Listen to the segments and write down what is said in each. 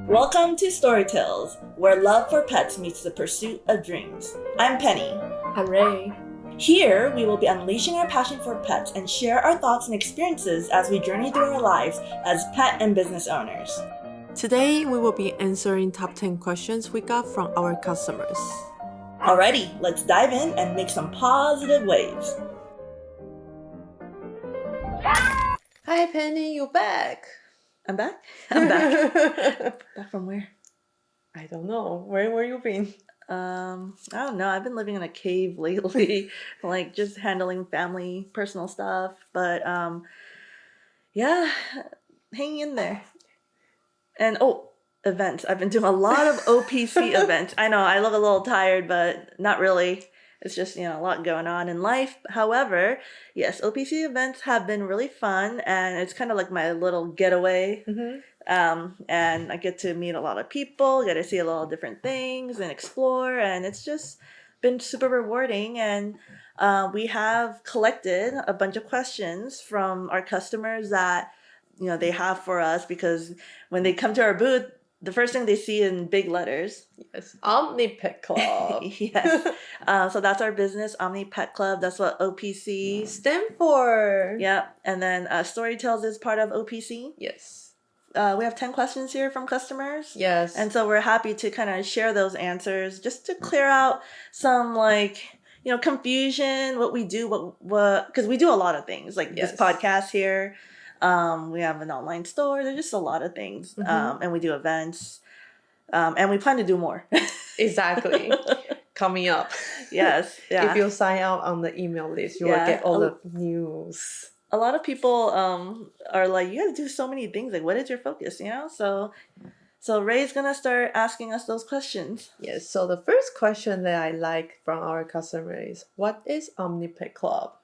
Welcome to Storytales, where love for pets meets the pursuit of dreams. I'm Penny. I'm Ray. Here, we will be unleashing our passion for pets and share our thoughts and experiences as we journey through our lives as pet and business owners. Today, we will be answering top 10 questions we got from our customers. Alrighty, let's dive in and make some positive waves. Hi Penny, you're back. I'm back? I'm back. Back from where? I don't know. Where you been? I don't know. I've been living in a cave lately, like just handling family, personal stuff. But yeah, hanging in there. And events. I've been doing a lot of OPC events. I know I look a little tired, but not really. It's just, a lot going on in life. However, yes, OPC events have been really fun, and it's kind of like my little getaway. And I get to meet a lot of people, get to see a lot of different things and explore, and it's just been super rewarding. And we have collected a bunch of questions from our customers that they have for us, because when they come to our booth, the first thing they see in big letters. Yes, Omni Pet Club. Yes. So that's our business, Omni Pet Club. That's what OPC stand for. Yeah. And then Storytales is part of OPC. Yes. We have 10 questions here from customers. Yes. And so we're happy to kind of share those answers just to clear out some confusion, what we do, what because we do a lot of things like this podcast here. We have an online store. There's just a lot of things. And we do events. And we plan to do more. Exactly. Coming up. Yes. Yeah. If you sign out on the email list, you will get all the news. A lot of people are like, you got to do so many things. Like, what is your focus? So Ray's going to start asking us those questions. Yes. So the first question that I like from our customer is, what is Omni Pet Club?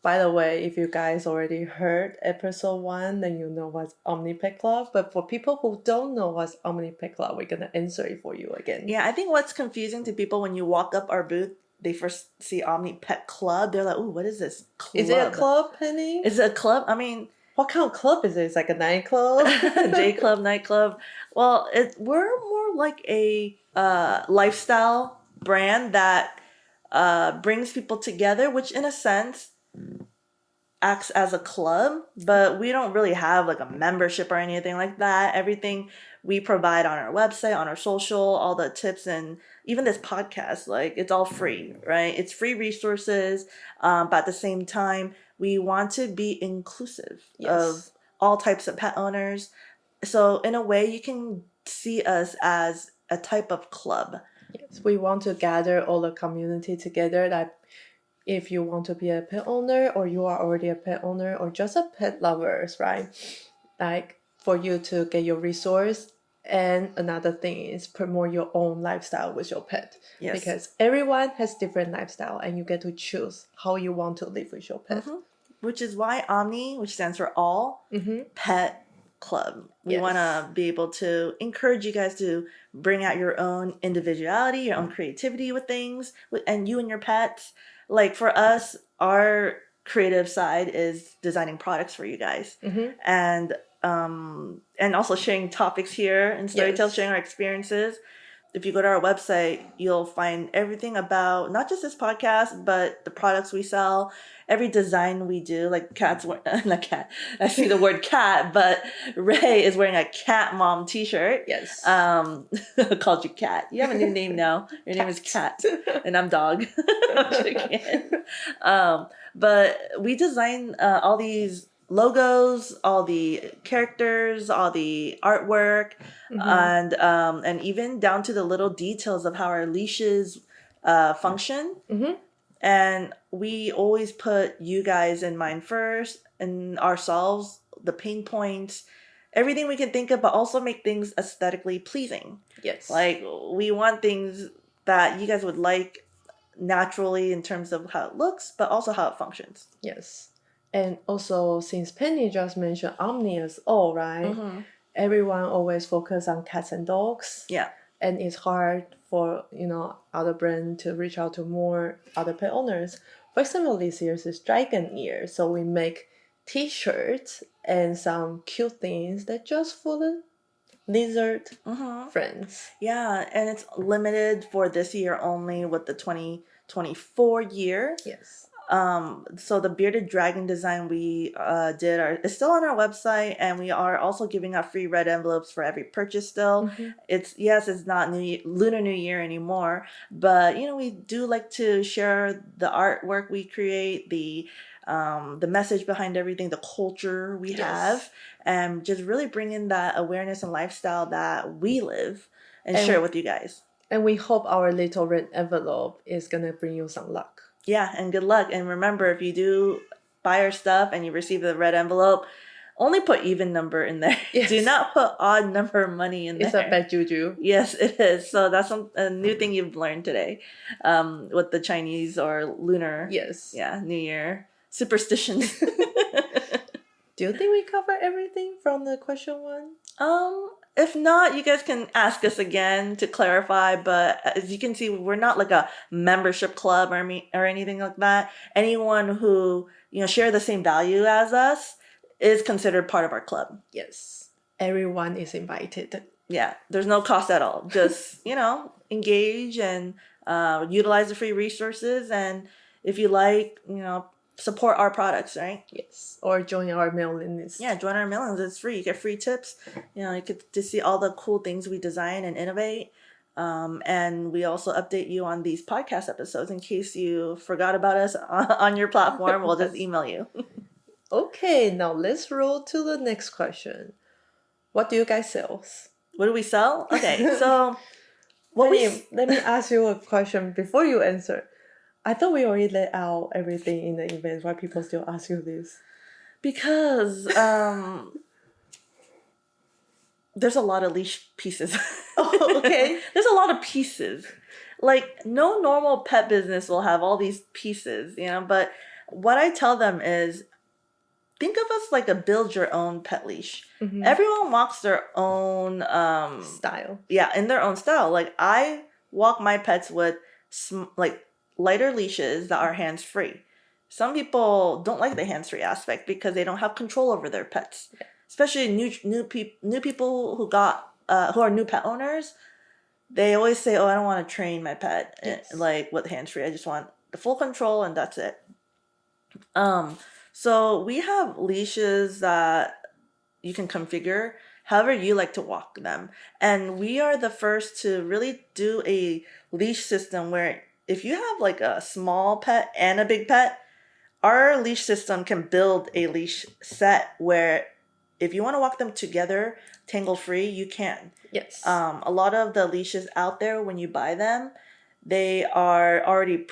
By the way, if you guys already heard episode 1, then you know what's Omni Pet Club. But for people who don't know what's Omni Pet Club, we're going to answer it for you again. Yeah, I think what's confusing to people when you walk up our booth, they first see Omni Pet Club. They're like, ooh, what is this club? Is it a club, Penny? Is it a club? I mean... What kind of club is it? It's like a nightclub? Day club, nightclub. Well, we're more like a lifestyle brand that brings people together, which in a sense acts as a club, but we don't really have like a membership or anything like that. Everything we provide on our website, on our social, all the tips, and even this podcast, like it's all free, right? It's free resources, but at the same time, we want to be inclusive of all types of pet owners. So in a way, you can see us as a type of club. Yes, we want to gather all the community together, that if you want to be a pet owner, or you are already a pet owner, or just a pet lovers, right? Like for you to get your resource. And another thing is promote your own lifestyle with your pet. Yes. Because everyone has different lifestyle, and you get to choose how you want to live with your pet. Which is why Omni, which stands for All Pet Club. We want to be able to encourage you guys to bring out your own individuality, your own creativity with things, and you and your pets. Like for us, our creative side is designing products for you guys, and also sharing topics here and Storytales, sharing our experiences. If you go to our website, you'll find everything about not just this podcast, but the products we sell, every design we do. Like not cat. I see the word cat, but Ray is wearing a Cat Mom t-shirt. Yes. I called you Cat. You have a new name now. Your name is Cat, and I'm Dog. But we design all these logos, all the characters, all the artwork, and even down to the little details of how our leashes function. And we always put you guys in mind first, and ourselves, the pain points, everything we can think of, but also make things aesthetically pleasing. Yes. Like we want things that you guys would like naturally in terms of how it looks, but also how it functions. Yes. And also, since Penny just mentioned Omni as all, right? Everyone always focus on cats and dogs. Yeah. And it's hard for, other brand to reach out to more other pet owners. For example, this year's is Dragon Year. So we make t-shirts and some cute things that just for the lizard Mm-hmm. friends. Yeah, and it's limited for this year only with the 2024 year. Yes. So the bearded dragon design we is still on our website, and we are also giving out free red envelopes for every purchase still. Mm-hmm. It's not Lunar New Year anymore, but we do like to share the artwork we create, the message behind everything, the culture we have, and just really bring in that awareness and lifestyle that we live and share with you guys. And we hope our little red envelope is gonna bring you some luck. Yeah, and good luck. And remember, if you do buy our stuff and you receive the red envelope, only put even number in there. Yes. Do not put odd number money in there. It's a bad juju. Yes, it is. So that's a new thing you've learned today, with the Chinese or lunar. Yes. Yeah, New Year superstitions. Do you think we cover everything from the question one? If not, you guys can ask us again to clarify. But as you can see, we're not like a membership club or anything like that. Anyone who share the same value as us is considered part of our club. Yes, everyone is invited. Yeah, there's no cost at all. Just engage and utilize the free resources, and if you like, support our products, right? Yes, or join our mailing list. Yeah, join our mailing list. It's free. You get free tips. You get to see all the cool things we design and innovate. And we also update you on these podcast episodes in case you forgot about us on your platform. We'll just email you. Okay, now let's roll to the next question. What do you guys sell? What do we sell? Okay, so let me ask you a question before you answer. I thought we already let out everything in the event. Why people still ask you this? Because there's a lot of leash pieces. Oh, okay. There's a lot of pieces. Like, no normal pet business will have all these pieces, but what I tell them is, think of us like a build your own pet leash. Mm-hmm. Everyone walks their own style. Yeah, in their own style. Like, I walk my pets with lighter leashes that are hands-free. Some people don't like the hands-free aspect because they don't have control over their pets. Yeah. Especially new people who are new pet owners. They always say, "Oh, I don't want to train my pet with hands-free. I just want the full control and that's it." So we have leashes that you can configure however you like to walk them. And we are the first to really do a leash system where if you have like a small pet and a big pet, our leash system can build a leash set where if you want to walk them together, tangle free, you can. Yes. A lot of the leashes out there, when you buy them, they are already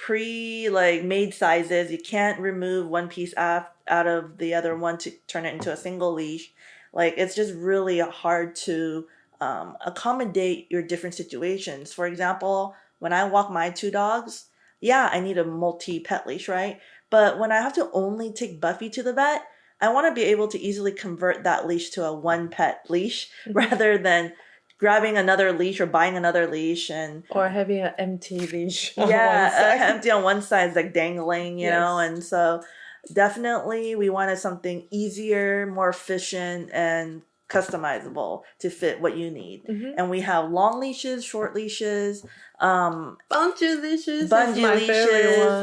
made sizes. You can't remove one piece out of the other one to turn it into a single leash. Like, it's just really hard to accommodate your different situations. For example, when I walk my two dogs, I need a multi-pet leash, right? But when I have to only take Buffy to the vet, I want to be able to easily convert that leash to a one-pet leash rather than grabbing another leash or buying another leash or having an empty leash. Empty on one side, like dangling, you know. And so definitely we wanted something easier, more efficient, and customizable to fit what you need. Mm-hmm. And we have long leashes, short leashes, bungee leashes,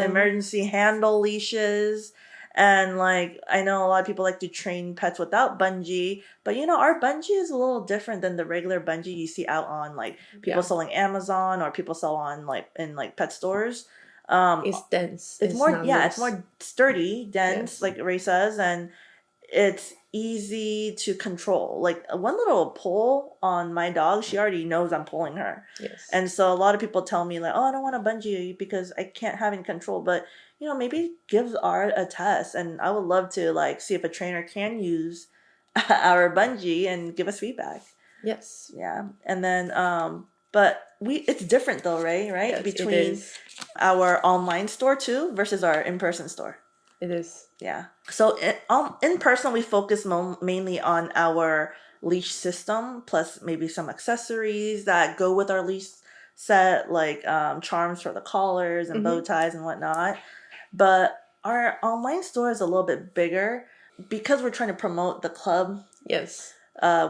emergency handle leashes. And I know a lot of people like to train pets without bungee, but our bungee is a little different than the regular bungee you see out on people selling Amazon or people sell on in pet stores. It's dense. It's more sturdy, dense, like Ray says, and it's easy to control. Like, one little pull on my dog, she already knows I'm pulling her. Yes. And so a lot of people tell me I don't want a bungee because I can't have any control. But maybe give Art a test, and I would love to see if a trainer can use our bungee and give us feedback. Yes. Yeah. And then but it's different though, right? Yes, between our online store too versus our in-person store. It is. Yeah. So in person, we focus mainly on our leash system, plus maybe some accessories that go with our leash set, like charms for the collars and bow ties and whatnot. But our online store is a little bit bigger because we're trying to promote the club. Yes.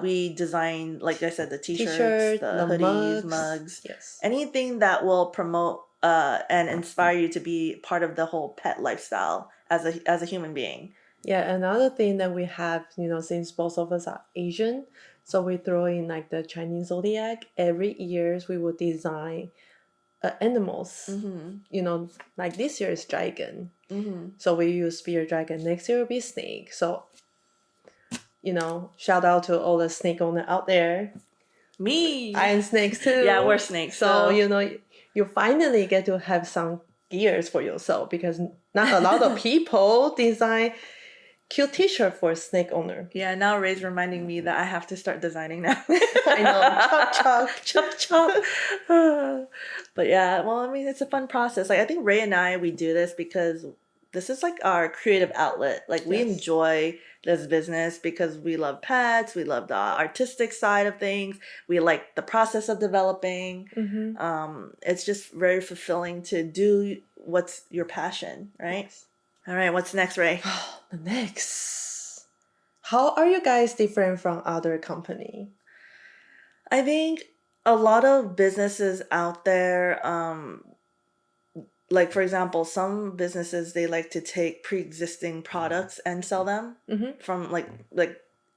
We design, like I said, the t-shirts, T-shirt, the the hoodies, mugs. mugs, Yes. anything that will promote and inspire you to be part of the whole pet lifestyle as a human being. Yeah, another thing that we have, since both of us are Asian, so we throw in like the Chinese zodiac. Every year we will design animals. Like this year is dragon. So we use spear dragon. Next year will be snake. So, shout out to all the snake owner out there. Me. I am snakes too. Yeah, we're snakes. So, you finally get to have some gears for yourself because not a lot of people design cute t-shirt for a snake owner. Yeah, now Ray's reminding me that I have to start designing now. I know. Chop, chop. Chop, chop. But yeah, well, I mean, it's a fun process. Like, I think Ray and I, we do this because this is like our creative outlet. Like, we Yes. enjoy this business because we love pets. We love the artistic side of things. We like the process of developing. It's just very fulfilling to do what's your passion, right? All right, what's next, Ray? The next. How are you guys different from other company? I think a lot of businesses out there, like for example, some businesses, they like to take pre-existing products and sell them from like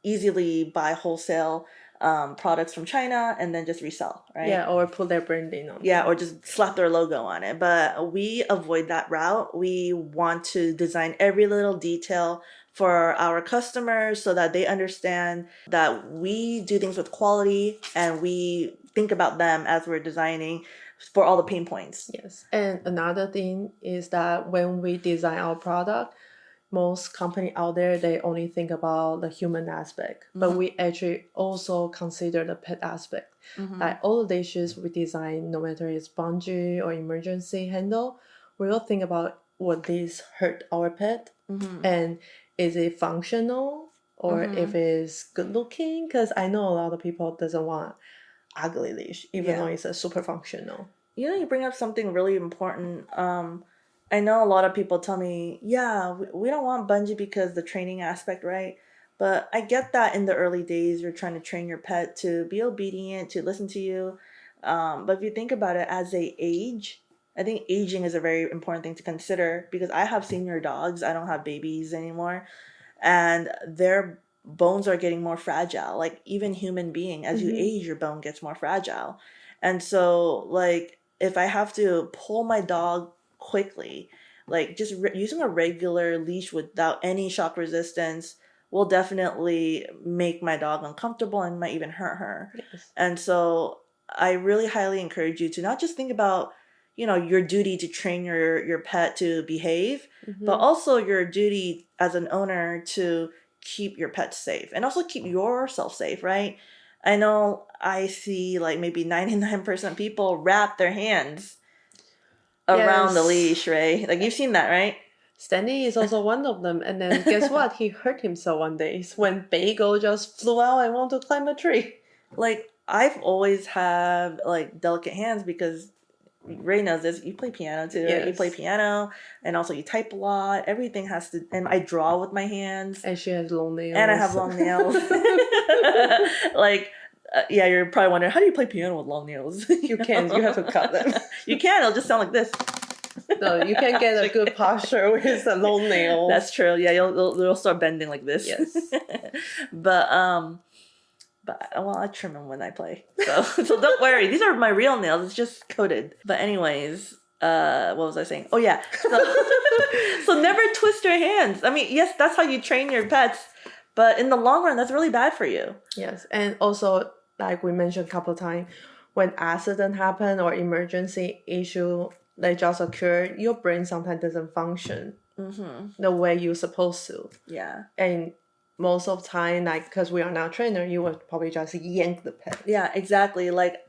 easily buy wholesale products from China and then just resell, right? Yeah, or put their branding on. Yeah, or just slap their logo on it. But we avoid that route. We want to design every little detail for our customers so that they understand that we do things with quality and we think about them as we're designing for all the pain points. Yes. And another thing is that when we design our product, most company out there, they only think about the human aspect, but we actually also consider the pet aspect. Like all the dishes we design, no matter it's bungee or emergency handle, we will think about would this hurt our pet and is it functional or if it's good looking, because I know a lot of people doesn't want ugly leash even though it's a super functional. You bring up something really important. I know a lot of people tell me, yeah, we don't want bungee because the training aspect, right? But I get that in the early days, you're trying to train your pet to be obedient, to listen to you. But if you think about it as they age, I think aging is a very important thing to consider because I have senior dogs. I don't have babies anymore. And their bones are getting more fragile. Like even human being, as you age, your bone gets more fragile. And so like if I have to pull my dog quickly, like just using a regular leash without any shock resistance will definitely make my dog uncomfortable and might even hurt her. Yes. And so I really highly encourage you to not just think about your duty to train your pet to behave, but also your duty as an owner to keep your pet safe and also keep yourself safe, right? I know I see like maybe 99% people wrap their hands around the leash, right? Like you've seen that, right? Stanley is also one of them. And then guess what? He hurt himself one day when Bagel just flew out and wanted to climb a tree. Like I've always had like delicate hands because Ray knows this. You play piano too, right? You play piano and also you type a lot. Everything has to, and I draw with my hands. And she has long nails. And I have long nails. Like, yeah, you're probably wondering, how do you play piano with long nails? You can't. You have to cut them. You can. It'll just sound like this. No, you can't get a good posture with the long nails. That's true. Yeah, you'll start bending like this. Yes. But well, I trim them when I play. So don't worry. These are my real nails. It's just coated. But anyways, what was I saying? Oh yeah. So never twist your hands. I mean, yes, that's how you train your pets. But in the long run, that's really bad for you. Yes. And also, like we mentioned a couple of times, when accident happen or emergency issue that just occurred, your brain sometimes doesn't function the way you're supposed to. Yeah. And most of the time, like, because we are not trainer, you would probably just yank the pet. Yeah, exactly. Like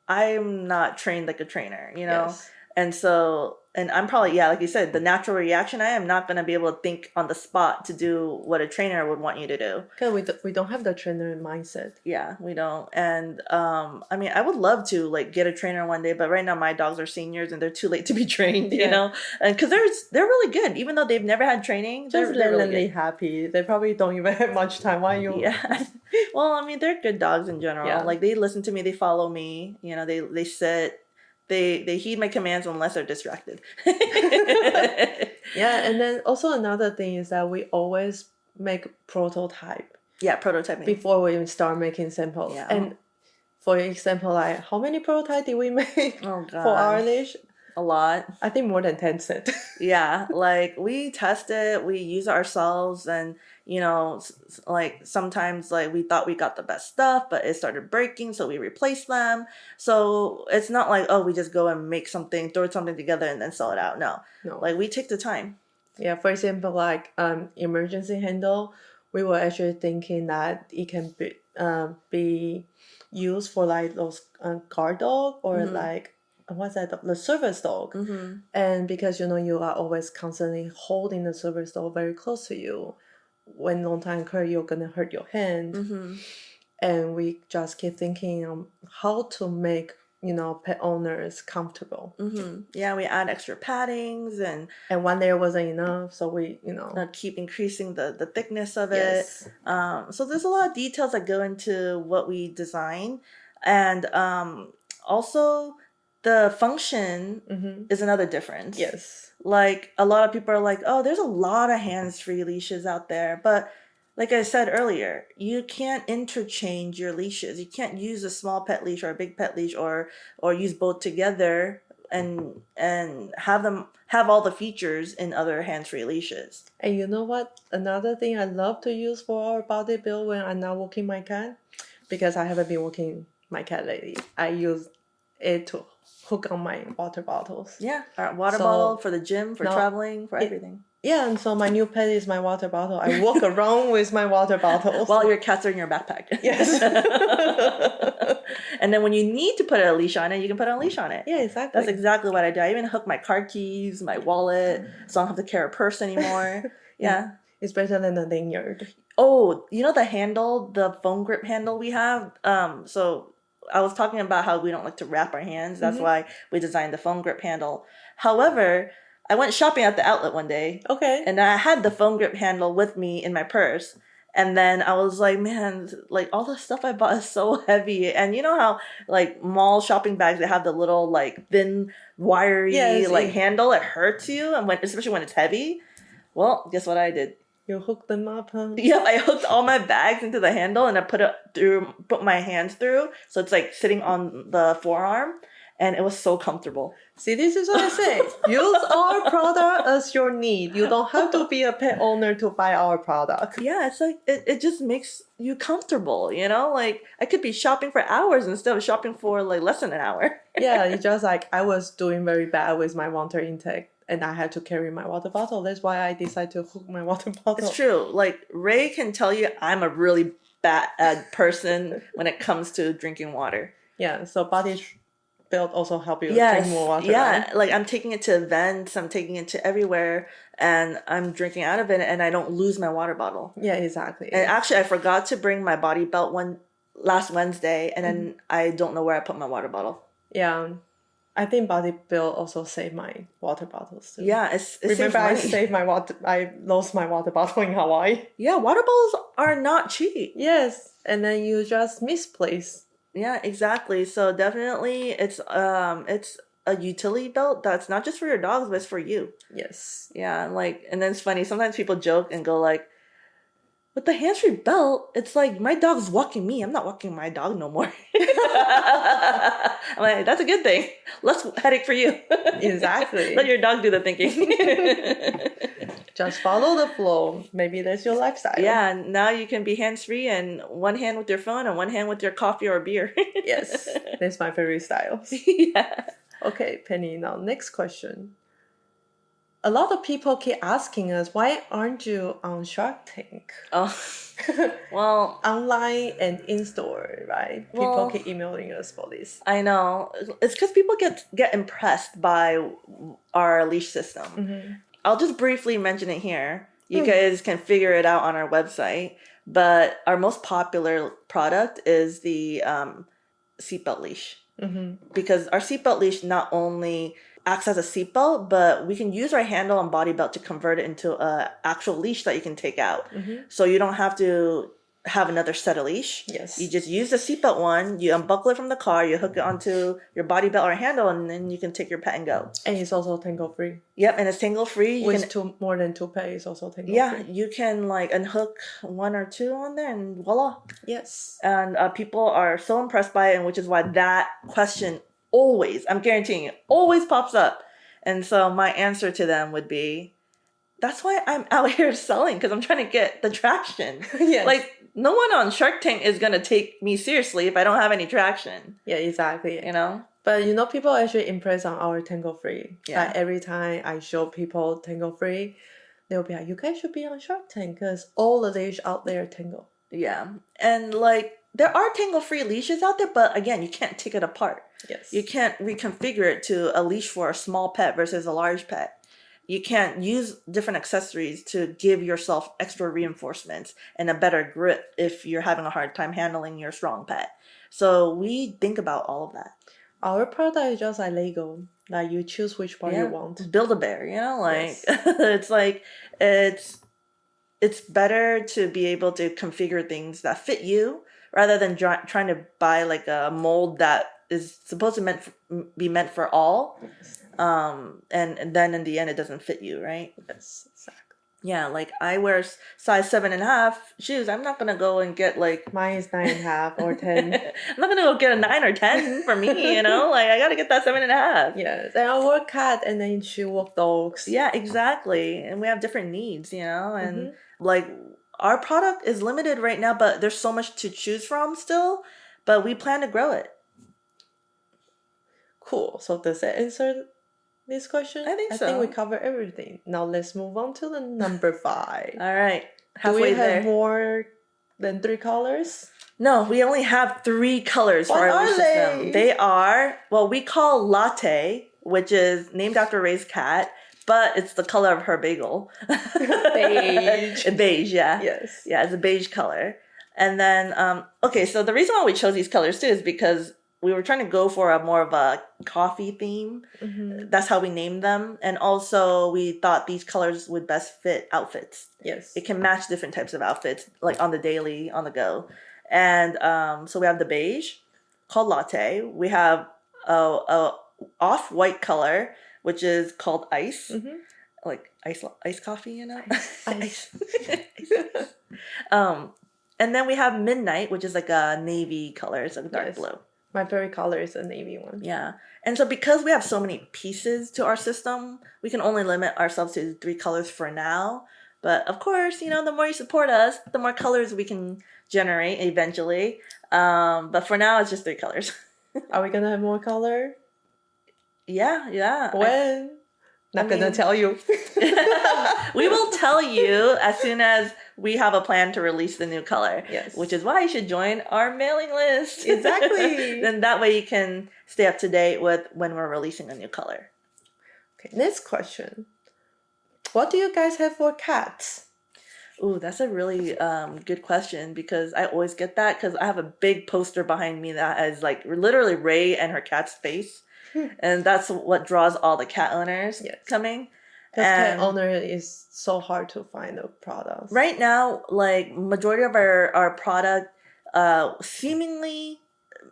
I'm not trained like a trainer, Yes. And so and I'm probably, yeah, like you said, the natural reaction, I am not going to be able to think on the spot to do what a trainer would want you to do. Because we don't have the trainer mindset. Yeah, we don't. And I mean, I would love to like get a trainer one day, but right now my dogs are seniors and they're too late to be trained, you know? And because they're really good, even though they've never had training, Just they're really really good. happy. They probably don't even have much time. Why you? Yeah. Well, I mean, they're good dogs in general. Yeah. Like they listen to me, they follow me, you know, they sit, they heed my commands unless they're distracted. Yeah, and then also another thing is that we always make prototype Yeah, prototyping. before we start making samples. Yeah. And for example, like how many prototypes did we make Oh, for our gosh. leash? A lot. I think more than 10 set. Yeah, like we test it, we use it ourselves, and you know, like sometimes like we thought we got the best stuff, but it started breaking, so we replaced them. So it's not like, oh, we just go and make something, throw something together, and then sell it out. No, No. like we take the time. Yeah, for example, like emergency handle, we were actually thinking that it can be used for like those guard dog or like what's that, the service dog. And because you know you are always constantly holding the service dog very close to you, when long time occur you're gonna hurt your hand. And we just keep thinking how to make, you know, pet owners comfortable. Yeah, we add extra paddings and one layer wasn't enough, so we, you know, keep increasing the thickness of yes. it. So there's a lot of details that go into what we design, and also the function is another difference. Yes. Like a lot of people are like, oh, there's a lot of hands-free leashes out there, but like I said earlier, you can't interchange your leashes. You can't use a small pet leash or a big pet leash or use both together and have all the features in other hands-free leashes. And you know what? Another thing I love to use for our body build when I'm not walking my cat, because I haven't been walking my cat lately, I use it to hook on my water bottles. Yeah, our water bottle for the gym, for traveling, for everything. Yeah, and so my new pet is my water bottle. I walk around with my water bottle. While your cats are in your backpack. Yes. And then when you need to put a leash on it, you can put a leash on it. Yeah, exactly. That's exactly what I do. I even hook my car keys, my wallet, so I don't have to carry a purse anymore. Yeah. It's better than a lanyard. Oh, you know the handle, the foam grip handle we have? So I was talking about how we don't like to wrap our hands. That's why we designed the foam grip handle. However, I went shopping at the outlet one day. Okay. And I had the foam grip handle with me in my purse. And then I was like, man, like all the stuff I bought is so heavy. And you know how like mall shopping bags, they have the little like thin, wiry handle. It hurts you, and especially when it's heavy. Well, guess what I did? You hooked them up, huh? Yeah, I hooked all my bags into the handle and I put my hands through. So it's like sitting on the forearm, and it was so comfortable. See, this is what I say. Use our product as your need. You don't have to be a pet owner to buy our product. Yeah, it's like, it just makes you comfortable, you know? Like, I could be shopping for hours instead of shopping for like less than an hour. Yeah, it's just like I was doing very bad with my water intake, and I had to carry my water bottle. That's why I decided to hook my water bottle. It's true. Like, Ray can tell you I'm a really bad person when it comes to drinking water. Yeah, so body build also help you drink more water. Yeah, right? like I'm taking it to events, I'm taking it to everywhere, and I'm drinking out of it, and I don't lose my water bottle. Yeah, exactly. And actually, I forgot to bring my body belt last Wednesday, and then I don't know where I put my water bottle. Yeah, I think body build also saved my water bottles too. Yeah, it remember I saved my water. I lost my water bottle in Hawaii. Yeah, water bottles are not cheap. Yes, and then you just misplace. Yeah, exactly. So definitely, it's a utility belt that's not just for your dogs, but it's for you. Yes. Yeah, like, and then it's funny. Sometimes people joke and go like, with the hands-free belt, it's like my dog's walking me. I'm not walking my dog no more. I'm like, that's a good thing. Less headache for you. Exactly. Let your dog do the thinking. Just follow the flow. Maybe that's your lifestyle. Yeah, now you can be hands-free and one hand with your phone and one hand with your coffee or beer. Yes, that's my favorite style. Yeah. Okay, Penny, now next question. a lot of people keep asking us, why aren't you on Shark Tank? Oh, well, Online and in-store, right? People Well- keep emailing us for this. I know. It's because people get impressed by our leash system. Mm-hmm. I'll just briefly mention it here. You guys can figure it out on our website. But our most popular product is the seatbelt leash. Mm-hmm. Because our seatbelt leash not only acts as a seatbelt, but we can use our handle and body belt to convert it into a actual leash that you can take out. Mm-hmm. So you don't have to have another set of leash. Yes. You just use the seatbelt one, you unbuckle it from the car, you hook it onto your body belt or handle, and then you can take your pet and go. And it's also tangle-free. Yep, and it's tangle-free. With more than 2 pairs, also tangle-free. Yeah, you can like unhook 1 or 2 on there and voila. Yes. And people are so impressed by it, and which is why that question always, I'm guaranteeing it, always pops up. And so my answer to them would be, that's why I'm out here selling, because I'm trying to get the traction. Yes. Like, no one on Shark Tank is going to take me seriously if I don't have any traction. Yeah, exactly. You know? But people are actually impressed on our tangle-free. Yeah. Like every time I show people tangle-free, they'll be like, you guys should be on Shark Tank because all the leash out there tangle. Yeah. And like, there are tangle-free leashes out there, but again, you can't take it apart. Yes. You can't reconfigure it to a leash for a small pet versus a large pet. You can't use different accessories to give yourself extra reinforcements and a better grip if you're having a hard time handling your strong pet. So we think about all of that. Our product is just like Lego. Like you choose which part you want. Build-A-Bear, you know? Like, Yes. it's like, it's better to be able to configure things that fit you rather than trying to buy like a mold that is supposed to be meant for all. And then in the end it doesn't fit you, right? Yes, exactly. Yeah, like I wear size 7.5 shoes. I'm not gonna go and get like Mine is 9.5 or 10. I'm not gonna go get a 9 or 10 for me, you know? Like I gotta get that 7.5. Yes, and I work cat and then she work dogs. Yeah, exactly. And we have different needs, you know, and Mm-hmm. like our product is limited right now, but there's so much to choose from still, but we plan to grow it. Cool. So does that answer this question? I think I so. think we cover everything. Now let's move on to the number 5. All right. Do Halfway we have there. more than 3 colors? No, we only have 3 colors for What our are leash they? system. They are, well, we call Latte, which is named after Ray's cat, but it's the color of her bagel. Beige. Beige, yeah. Yes. Yeah, it's a beige color. And then, okay, so the reason why we chose these colors too is because we were trying to go for a more of a coffee theme. Mm-hmm. That's how we named them. And also we thought these colors would best fit outfits. Yes. It can match different types of outfits, like on the daily, on the go. And so we have the beige, called Latte. We have a off-white color, which is called Ice. Mm-hmm. Like ice coffee, you know? Ice. And then we have Midnight, which is like a navy color. It's like dark Yes. blue. My favorite color is the navy one. Yeah. And so because we have so many pieces to our system, we can only limit ourselves to 3 colors for now. But of course, you know, the more you support us, the more colors we can generate eventually. But for now, it's just 3 colors. Are we gonna have more color? Yeah. When? Not gonna mean- tell you. We will tell you as soon as we have a plan to release the new color. Yes. Which is why you should join our mailing list. Exactly. Then that way you can stay up to date with when we're releasing a new color. Okay, next question. What do you guys have for cats? Ooh, that's a really good question because I always get that because I have a big poster behind me that has like literally Ray and her cat's face. And that's what draws all the cat owners Yes. coming. Because cat And- owner is so hard to find the products. Right now, like majority of our product seemingly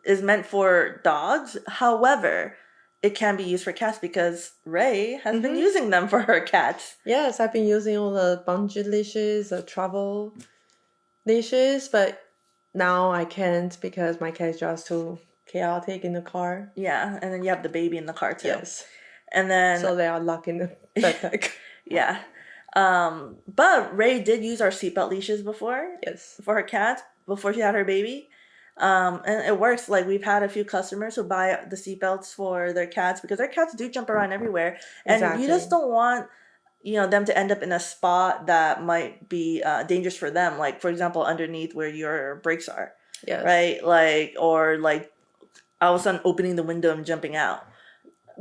is meant for dogs. However, it can be used for cats because Ray has been Mhm. using them for her cats. Yes, I've been using all the bungee leashes, the travel leashes, but now I can't because my cat is just too chaotic in the car. Yeah, and then you have the baby in the car too. Yes. And then So they are locked in the backpack. yeah. But Ray did use our seatbelt leashes before Yes. for her cat before she had her baby. And it works. Like we've had a few customers who buy the seatbelts for their cats because their cats do jump around everywhere, and you Exactly. just don't want them to end up in a spot that might be dangerous for them. Like, for example, underneath where your brakes are, Yes. right? Like, or like all of a sudden opening the window and jumping out.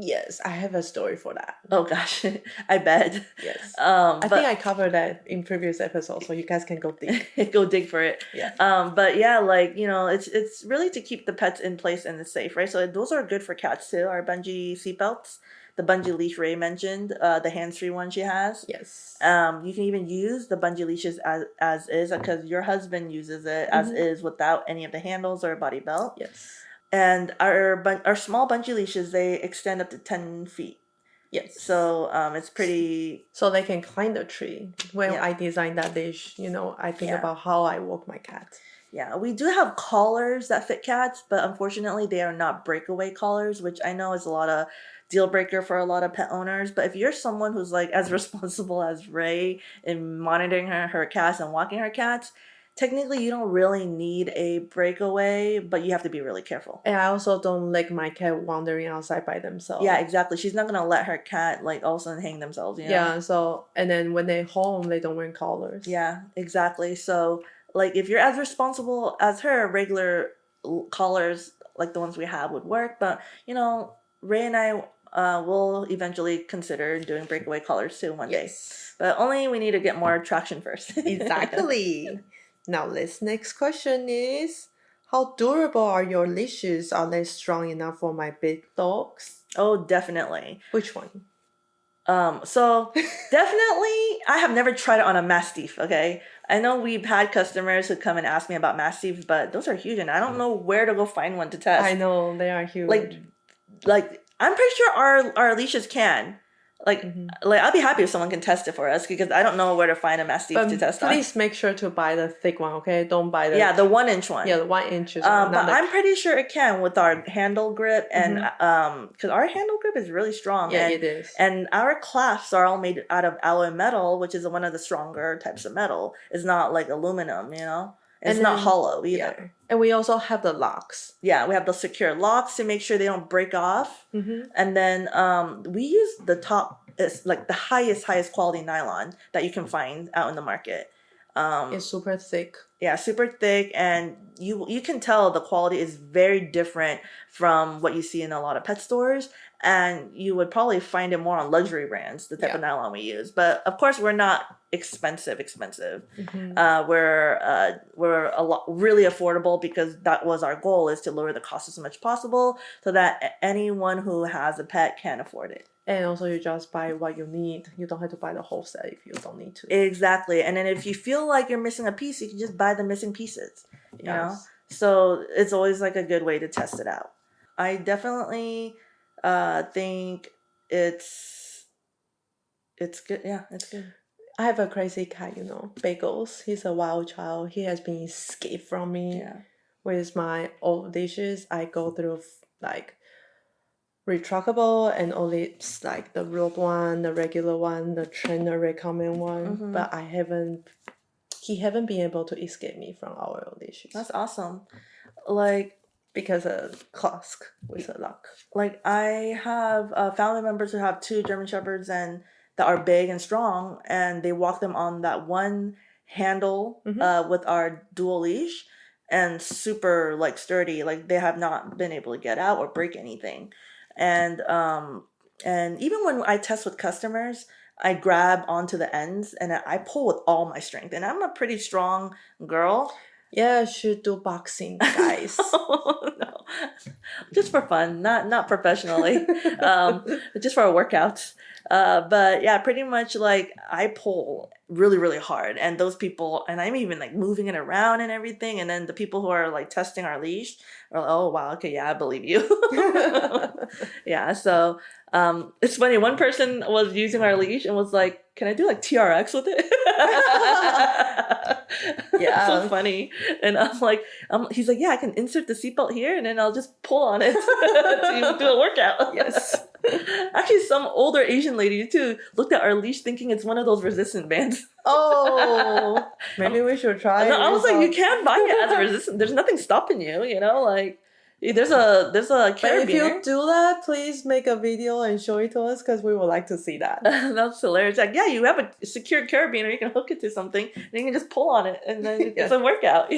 Yes, I have a story for that. Oh gosh, I bet. Yes. I think I covered that in previous episodes, so you guys can go dig. go dig for it. Yeah. But yeah, like, it's really to keep the pets in place and safe, right? So those are good for cats too. Our bungee seatbelts, the bungee leash Ray mentioned, the hands-free one she has. Yes. You can even use the bungee leashes as is, because your husband uses it as is without any of the handles or a body belt. Yes. And our small bungee leashes, they extend up to 10 feet. Yes. So it's pretty... So they can climb the tree. When Yeah. I designed that dish, I think Yeah. about how I walk my cat. Yeah, we do have collars that fit cats, but unfortunately they are not breakaway collars, which I know is a lot of deal breaker for a lot of pet owners. But if you're someone who's like as responsible as Ray in monitoring her cats and walking her cats, technically you don't really need a breakaway, but you have to be really careful. And I also don't like my cat wandering outside by themselves. Yeah, exactly. She's not gonna let her cat like all of a sudden hang themselves, Yeah, so and then when they're home they don't wear collars. Yeah, exactly. So like if you're as responsible as her, regular collars like the ones we have would work. But Ray and I will eventually consider doing breakaway collars too one day. But only we need to get more traction first. Exactly. Now this next question is, how durable are your leashes? Are they strong enough for my big dogs? Oh, definitely. Which one? So definitely, I have never tried it on a Mastiff, okay? I know we've had customers who come and ask me about Mastiffs, but those are huge, and I don't know where to go find one to test. I know, they are huge. Like I'm pretty sure our leashes can. Like I'll be happy if someone can test it for us, because I don't know where to find a Mastiff to test on. Please make sure to buy the thick one, okay? Don't buy the... Yeah, the 1-inch one. Yeah, the 1 inch. But I'm pretty sure it can with our handle grip, and because our handle grip is really strong. Yeah, and, it is. And our clasps are all made out of alloy metal, which is one of the stronger types of metal. It's not like aluminum, It's not hollow either. Yeah. And we also have the locks. Yeah, we have the secure locks to make sure they don't break off. And then we use the top, it's like the highest quality nylon that you can find out in the market. It's super thick. Yeah, super thick, and you can tell the quality is very different from what you see in a lot of pet stores, and you would probably find it more on luxury brands, the type of nylon we use. But of course, we're not expensive. We're a lot really affordable, because that was our goal, is to lower the cost as much possible so that anyone who has a pet can afford it. And also, you just buy what you need. You don't have to buy the whole set if you don't need to. Exactly. And then if you feel like you're missing a piece, you can just buy the missing pieces, you know? So it's always like a good way to test it out. I definitely think it's good. Yeah, it's good. I have a crazy cat, Bagels. He's a wild child. He has been escaped from me. Yeah. With my old dishes, I go through like retractable and only like the rope one, the regular one, the trainer recommend one. But he haven't been able to escape me from our old dishes. That's awesome. Like, because of clasp with a lock. Like, I have family members who have 2 German Shepherds and that are big and strong, and they walk them on that one handle with our dual leash, and super like sturdy. Like, they have not been able to get out or break anything. And even when I test with customers, I grab onto the ends and I pull with all my strength. And I'm a pretty strong girl. Yeah, should do boxing, guys. No, just for fun, not professionally, just for a workout. But yeah, pretty much like I pull really, really hard, and those people, and I'm even like moving it around and everything. And then the people who are like testing our leash are like, oh wow, okay, yeah, I believe you. Yeah, so it's funny. One person was using our leash and was like, "Can I do like TRX with it?" Yeah, so funny. And I'm like, he's like, "Yeah, I can insert the seatbelt here, and then I'll just pull on it to do a workout." Yes. Actually, some older Asian lady too looked at our leash thinking it's one of those resistant bands. Oh, maybe we should try. I was like, you can buy it as a resistant. There's nothing stopping you, like. There's a But if carabiner. you do that, please make a video and show it to us because we would like to see that. That's hilarious. Like, yeah, you have a secure carabiner. You can hook it to something, and you can just pull on it, and then it's a workout.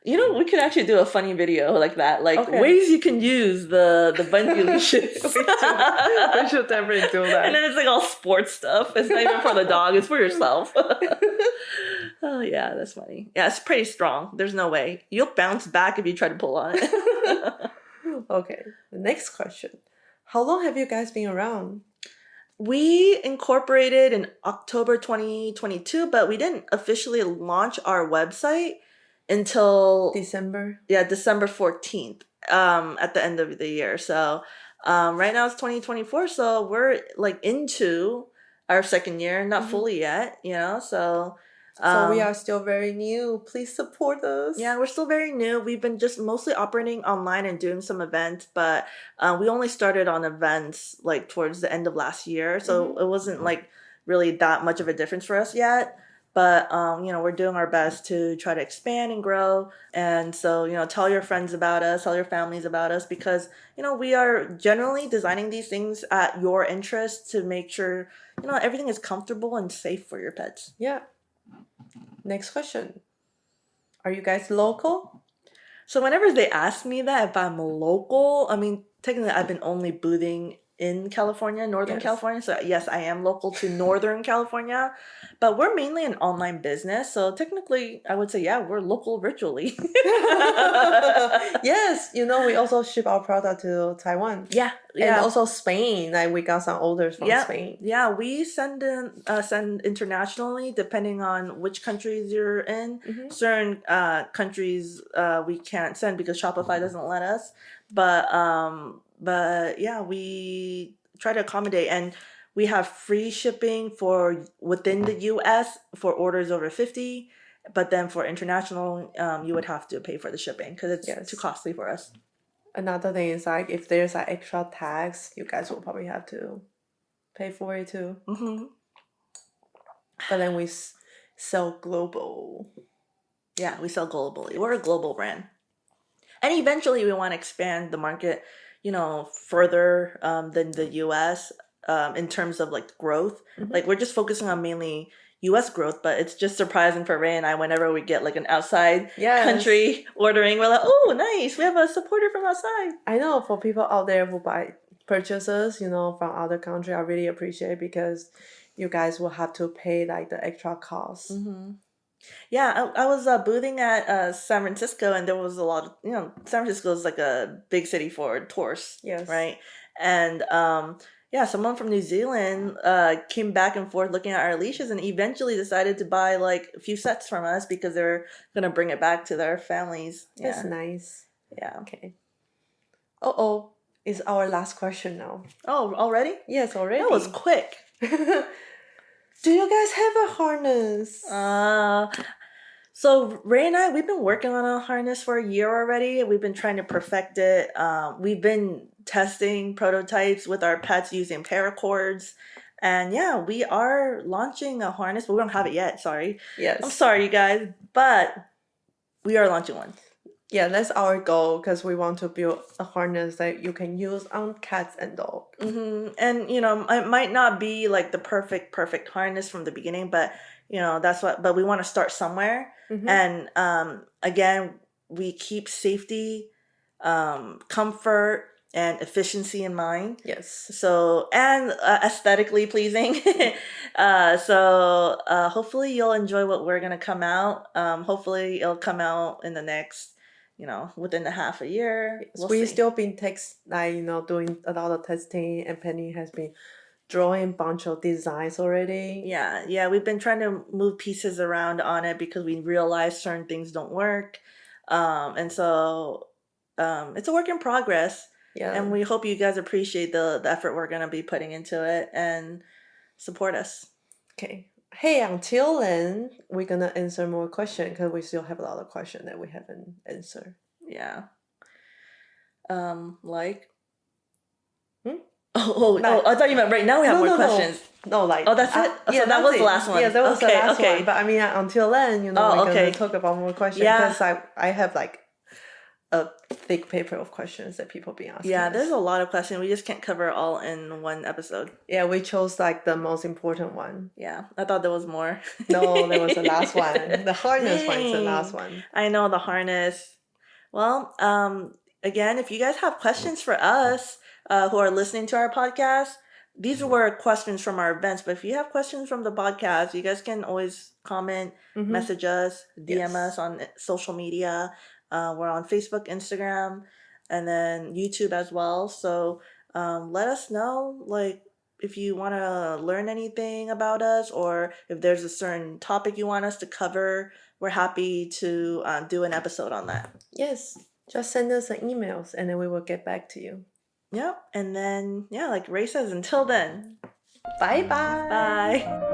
We could actually do a funny video like that, like ways you can use the bungee leashes. We should definitely do that. And then it's like all sports stuff. It's not even for the dog; it's for yourself. Oh yeah, that's funny. Yeah, it's pretty strong. There's no way you'll bounce back if you try to pull on it. Okay, the next question: how long have you guys been around? We incorporated in October 2022, but we didn't officially launch our website until December 14th, at the end of the year. So right now it's 2024, so we're like into our second year, not fully yet, so we are still very new. Please support us. Yeah, we're still very new. We've been just mostly operating online and doing some events, but we only started on events like towards the end of last year, so it wasn't like really that much of a difference for us yet. But we're doing our best to try to expand and grow. And so, tell your friends about us, tell your families about us, because we are generally designing these things at your interest to make sure everything is comfortable and safe for your pets. Yeah. Next question. Are you guys local? So whenever they ask me that, if I'm local, I mean, technically I've been only boothing in California, Northern California. So yes, I am local to Northern California, but we're mainly an online business. So technically I would say, yeah, we're local virtually. Yes, we also ship our product to Taiwan. Yeah. And also Spain. Like we got some orders from Spain. Yeah, we send internationally depending on which countries you're in. Certain countries we can't send because Shopify doesn't let us. But yeah, we try to accommodate, and we have free shipping for within the US for orders over 50. But then for international, you would have to pay for the shipping because it's too costly for us. Another thing is like if there's an extra tax, you guys will probably have to pay for it too. But then we sell global. Yeah, we sell globally. We're a global brand. And eventually we want to expand the market, further than the US in terms of like growth. Like we're just focusing on mainly US growth, but it's just surprising for Ray and I whenever we get like an outside country ordering, we're like, oh, nice, we have a supporter from outside. I know for people out there who purchases, from other country, I really appreciate it because you guys will have to pay like the extra costs. Yeah, I was boothing at San Francisco, and there was a lot of, San Francisco is like a big city for tourists. Yes. Right? And someone from New Zealand came back and forth looking at our leashes and eventually decided to buy like a few sets from us because they're going to bring it back to their families. Yeah. That's nice. Yeah. Okay. It's our last question now. Oh, already? Yes, already. That was quick. Do you guys have a harness? So Ray and I, we've been working on a harness for a year already. We've been trying to perfect it. We've been testing prototypes with our pets using paracords. And yeah, we are launching a harness, but we don't have it yet. Sorry. Yes. I'm sorry, you guys, but we are launching one. Yeah, that's our goal because we want to build a harness that you can use on cats and dogs. And it might not be like the perfect harness from the beginning, but but we want to start somewhere. And again, we keep safety, comfort, and efficiency in mind. Yes. So, and aesthetically pleasing. So hopefully you'll enjoy what we're gonna come out. Hopefully it'll come out in the next, within the half a year. We've still been doing a lot of testing, and Penny has been drawing a bunch of designs already. Yeah, we've been trying to move pieces around on it because we realize certain things don't work. And so it's a work in progress. Yeah. And we hope you guys appreciate the effort we're going to be putting into it and support us. Okay. Hey, until then, we're going to answer more questions because we still have a lot of questions that we haven't answered. Yeah. Like? Oh, I thought you meant right now we have more questions. No, like... Oh, that's it? So that was the last one. Yeah, that was the last one. But I mean, until then, we're going to talk about more questions because I have like a thick paper of questions that people be asking. Yeah, us. there's a lot of questions. We just can't cover all in one episode. Yeah, we chose like the most important one. Yeah, I thought there was more. No, there was the last one. The harness one is the last Dang. one. I know, the harness. Well, again, if you guys have questions for us who are listening to our podcast, these were questions from our events. But if you have questions from the podcast, you guys can always comment, message us, DM us on social media. We're on Facebook, Instagram, and then YouTube as well. So let us know, like, if you want to learn anything about us, or if there's a certain topic you want us to cover. We're happy to do an episode on that. Yes, just send us an emails and then we will get back to you. Yep. And then, yeah, like Ray says, until then, Bye-bye. bye.